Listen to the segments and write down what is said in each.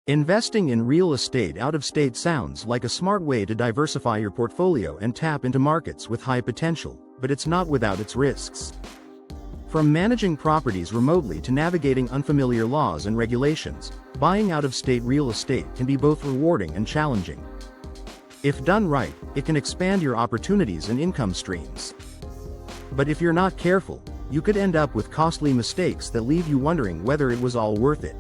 Investing in real estate out of state sounds like a smart way to diversify your portfolio and tap into markets with high potential, but it's not without its risks. From managing properties remotely to navigating unfamiliar laws and regulations, buying out of state real estate can be both rewarding and challenging. If done right, it can expand your opportunities and income streams. But if you're not careful, you could end up with costly mistakes that leave you wondering whether it was all worth it.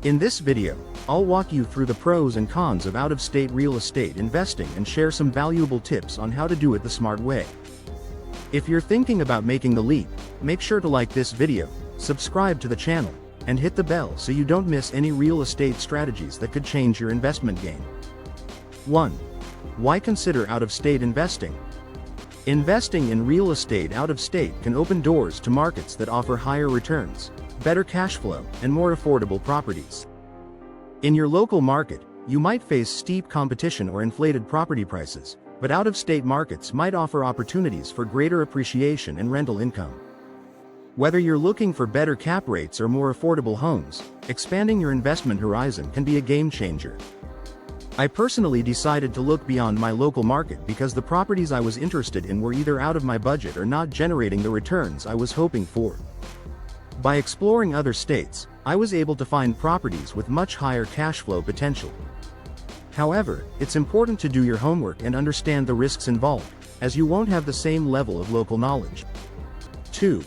In this video, I'll walk you through the pros and cons of out-of-state real estate investing and share some valuable tips on how to do it the smart way. If you're thinking about making the leap, make sure to like this video, subscribe to the channel, and hit the bell so you don't miss any real estate strategies that could change your investment game. 1. Why consider out-of-state investing? Investing in real estate out of state can open doors to markets that offer higher returns, better cash flow, and more affordable properties. In your local market, you might face steep competition or inflated property prices, but out-of-state markets might offer opportunities for greater appreciation and rental income. Whether you're looking for better cap rates or more affordable homes, expanding your investment horizon can be a game changer. I personally decided to look beyond my local market because the properties I was interested in were either out of my budget or not generating the returns I was hoping for. By exploring other states, I was able to find properties with much higher cash flow potential. However, it's important to do your homework and understand the risks involved, as you won't have the same level of local knowledge. 2.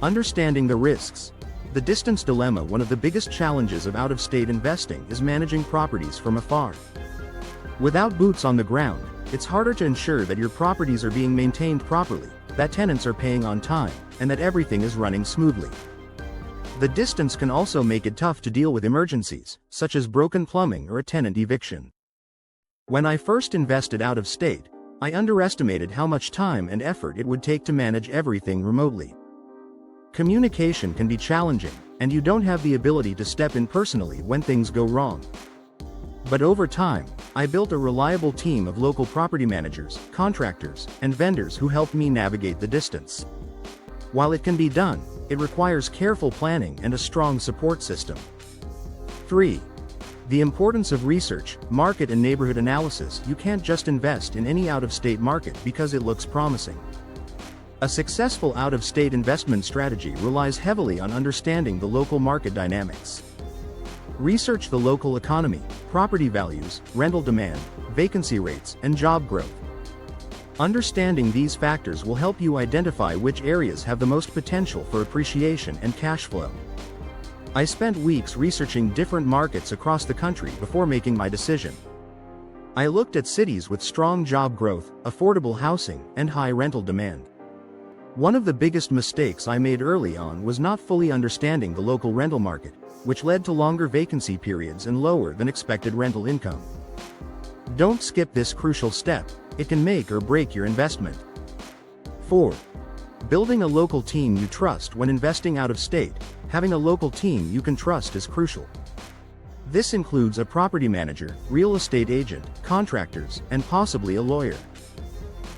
Understanding the risks. The distance dilemma. One of the biggest challenges of out-of-state investing is managing properties from afar. Without boots on the ground, it's harder to ensure that your properties are being maintained properly, that tenants are paying on time, and that everything is running smoothly. The distance can also make it tough to deal with emergencies, such as broken plumbing or a tenant eviction. When I first invested out of state, I underestimated how much time and effort it would take to manage everything remotely. Communication can be challenging, and you don't have the ability to step in personally when things go wrong. But over time, I built a reliable team of local property managers, contractors, and vendors who helped me navigate the distance. While it can be done, it requires careful planning and a strong support system. 3. The importance of research, market and neighborhood analysis. You can't just invest in any out-of-state market because it looks promising. A successful out-of-state investment strategy relies heavily on understanding the local market dynamics. Research the local economy, property values, rental demand, vacancy rates, and job growth. Understanding these factors will help you identify which areas have the most potential for appreciation and cash flow. I spent weeks researching different markets across the country before making my decision. I looked at cities with strong job growth, affordable housing, and high rental demand. One of the biggest mistakes I made early on was not fully understanding the local rental market, which led to longer vacancy periods and lower than expected rental income. Don't skip this crucial step, it can make or break your investment. 4. Building a local team you trust. When investing out of state, having a local team you can trust is crucial. This includes a property manager, real estate agent, contractors, and possibly a lawyer.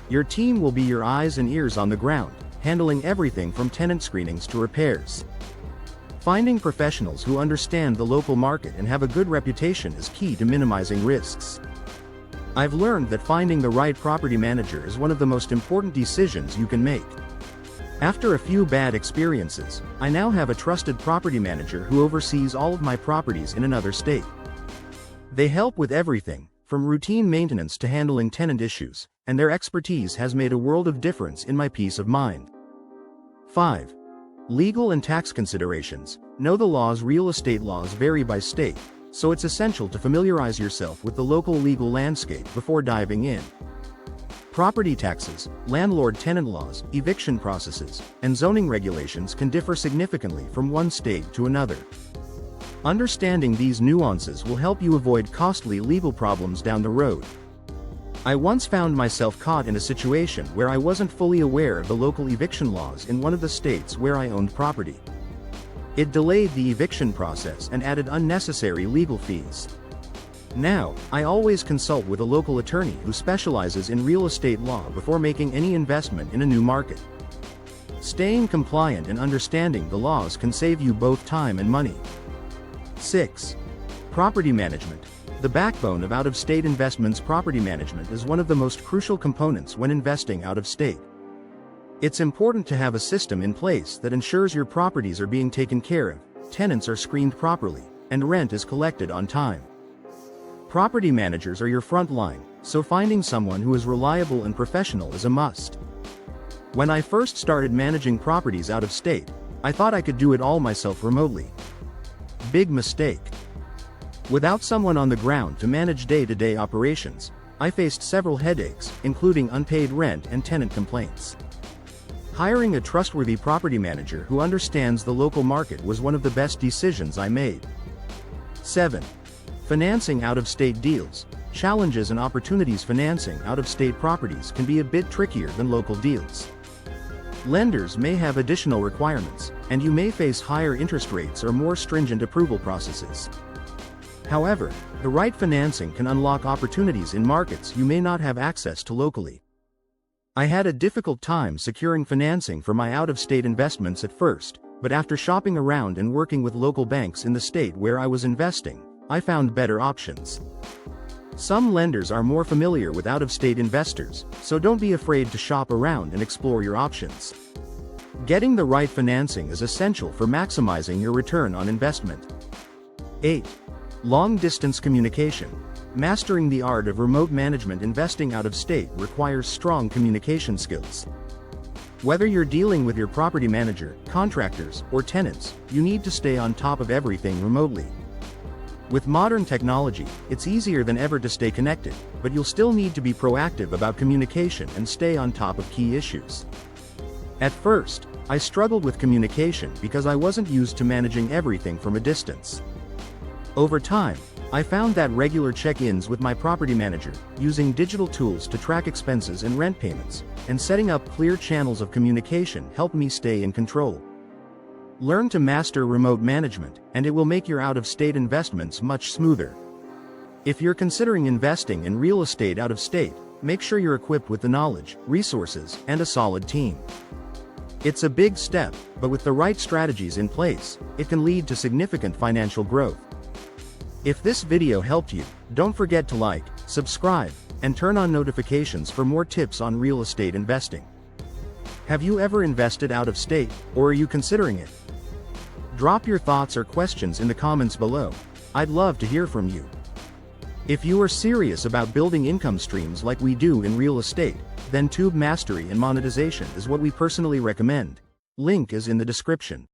Your team will be your eyes and ears on the ground, handling everything from tenant screenings to repairs. Finding professionals who understand the local market and have a good reputation is key to minimizing risks. I've learned that finding the right property manager is one of the most important decisions you can make. After a few bad experiences, I now have a trusted property manager who oversees all of my properties in another state. They help with everything, from routine maintenance to handling tenant issues, and their expertise has made a world of difference in my peace of mind. 5. Legal and tax considerations. Know the laws. Real estate laws vary by state, so it's essential to familiarize yourself with the local legal landscape before diving in. Property taxes, landlord-tenant laws, eviction processes, and zoning regulations can differ significantly from one state to another. Understanding these nuances will help you avoid costly legal problems down the road. I once found myself caught in a situation where I wasn't fully aware of the local eviction laws in one of the states where I owned property. It delayed the eviction process and added unnecessary legal fees. Now, I always consult with a local attorney who specializes in real estate law before making any investment in a new market. Staying compliant and understanding the laws can save you both time and money. 6. Property management. The backbone of out-of-state investments. Property management is one of the most crucial components when investing out of state. It's important to have a system in place that ensures your properties are being taken care of, tenants are screened properly, and rent is collected on time. Property managers are your front line, so finding someone who is reliable and professional is a must. When I first started managing properties out of state, I thought I could do it all myself remotely. Big mistake. Without someone on the ground to manage day-to-day operations, I faced several headaches, including unpaid rent and tenant complaints. Hiring a trustworthy property manager who understands the local market was one of the best decisions I made. 7. Financing out-of-state deals. Challenges and opportunities. Financing out-of-state properties can be a bit trickier than local deals. Lenders may have additional requirements, and you may face higher interest rates or more stringent approval processes. However, the right financing can unlock opportunities in markets you may not have access to locally. I had a difficult time securing financing for my out-of-state investments at first, but after shopping around and working with local banks in the state where I was investing, I found better options. Some lenders are more familiar with out-of-state investors, so don't be afraid to shop around and explore your options. Getting the right financing is essential for maximizing your return on investment. 8. Long-distance communication. Mastering the art of remote management. Investing out of state requires strong communication skills. Whether you're dealing with your property manager, contractors, or tenants, you need to stay on top of everything remotely. With modern technology, it's easier than ever to stay connected, but you'll still need to be proactive about communication and stay on top of key issues. At first, I struggled with communication because I wasn't used to managing everything from a distance. Over time, I found that regular check-ins with my property manager, using digital tools to track expenses and rent payments, and setting up clear channels of communication helped me stay in control. Learn to master remote management, and it will make your out-of-state investments much smoother. If you're considering investing in real estate out of state, make sure you're equipped with the knowledge, resources, and a solid team. It's a big step, but with the right strategies in place, it can lead to significant financial growth. If this video helped you, don't forget to like, subscribe, and turn on notifications for more tips on real estate investing. Have you ever invested out of state, or are you considering it? Drop your thoughts or questions in the comments below. I'd love to hear from you. If you are serious about building income streams like we do in real estate, then Tube Mastery and Monetization is what we personally recommend. Link is in the description.